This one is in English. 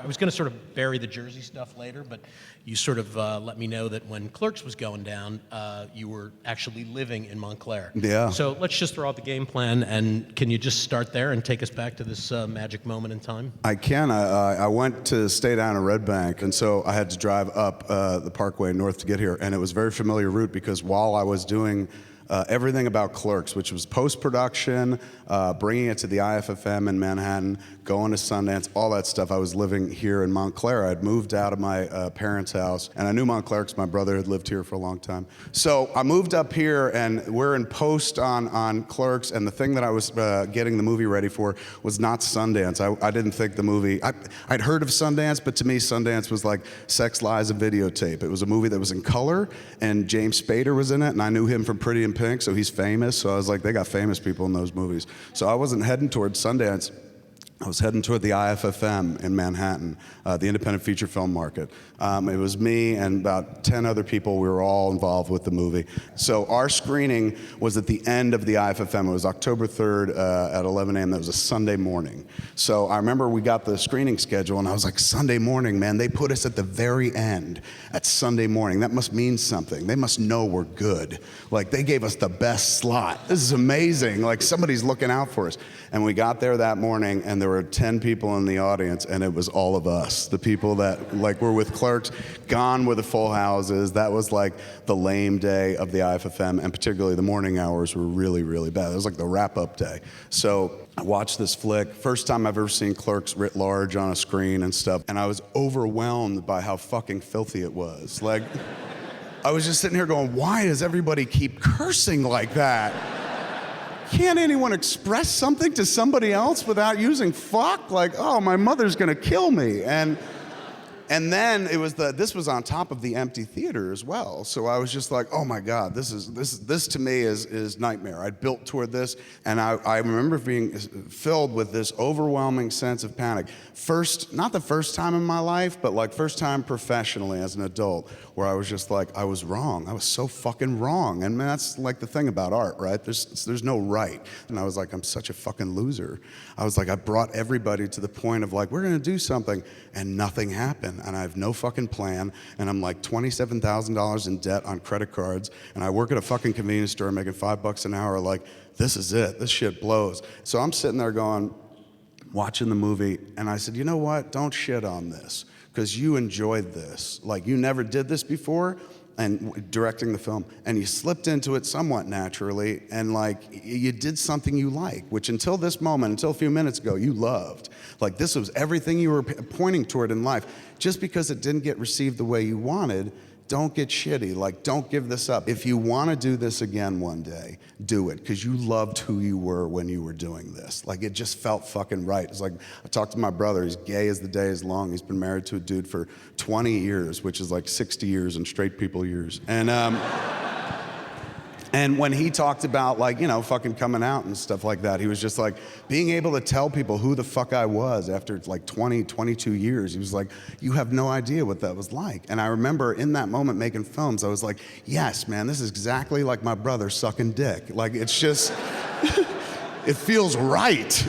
I was going to sort of bury the Jersey stuff later, but you sort of let me know that when Clerks was going down, you were actually living in Montclair. Yeah. So let's just throw out the game plan, and can you just start there and take us back to this magic moment in time? I can. I went to stay down in Red Bank, and so I had to drive up the Parkway north to get here, and it was a very familiar route because while I was doing everything about Clerks, which was post-production, bringing it to the IFFM in Manhattan, going to Sundance, all that stuff. I was living here in Montclair. I'd moved out of my parents' house, and I knew Montclair because my brother had lived here for a long time. So I moved up here, and we're in post on Clerks, and the thing that I was getting the movie ready for was not Sundance. I didn't think the movie, I'd heard of Sundance, but to me, Sundance was like Sex, Lies, and Videotape. It was a movie that was in color, and James Spader was in it, and I knew him from Pretty in Pink, so he's famous. So I was like, they got famous people in those movies. So I wasn't heading towards Sundance. I was heading toward the IFFM in Manhattan, the independent feature film market. It was me and about 10 other people. We were all involved with the movie. So our screening was at the end of the IFFM. It was October 3rd at 11 a.m. That was a Sunday morning. So I remember we got the screening schedule, and I was like, Sunday morning, man, they put us at the very end at Sunday morning. That must mean something. They must know we're good. Like, they gave us the best slot. This is amazing. Like, somebody's looking out for us. And we got there that morning, and there were 10 people in the audience, and it was all of us. The people that like were with Clerks, gone were the full houses. That was like the lame day of the IFFM, and particularly the morning hours were really, really bad. It was like the wrap-up day. So I watched this flick, first time I've ever seen Clerks writ large on a screen and stuff, and I was overwhelmed by how fucking filthy it was. Like, I was just sitting here going, why does everybody keep cursing like that? Can't anyone express something to somebody else without using fuck? Like, oh, my mother's gonna kill me. And then this was on top of the empty theater as well. So I was just like, oh my God, this to me is nightmare. I'd built toward this, and I remember being filled with this overwhelming sense of panic. Not the first time in my life, but like first time professionally as an adult, where I was just like, I was wrong. I was so fucking wrong. And man, that's like the thing about art, right? There's no right. And I was like, I'm such a fucking loser. I was like, I brought everybody to the point of like, we're gonna do something, and nothing happened. And I have no fucking plan, and I'm like $27,000 in debt on credit cards, and I work at a fucking convenience store making $5 an hour. Like, this is it. This shit blows. So I'm sitting there going, watching the movie, and I said, you know what? Don't shit on this, because you enjoyed this. Like, you never did this before, and directing the film, and you slipped into it somewhat naturally, and like, you did something you like, which until this moment, until a few minutes ago, you loved. Like, this was everything you were pointing toward in life. Just because it didn't get received the way you wanted, don't get shitty. Like, don't give this up. If you want to do this again one day, do it, because you loved who you were when you were doing this. Like, it just felt fucking right. It's like, I talked to my brother. He's gay as the day is long. He's been married to a dude for 20 years, which is like 60 years in straight people years. And when he talked about, like, you know, fucking coming out and stuff like that, he was just like, being able to tell people who the fuck I was after like 20, 22 years, he was like, you have no idea what that was like. And I remember in that moment making films, I was like, yes, man, this is exactly like my brother sucking dick. Like, it's just, it feels right.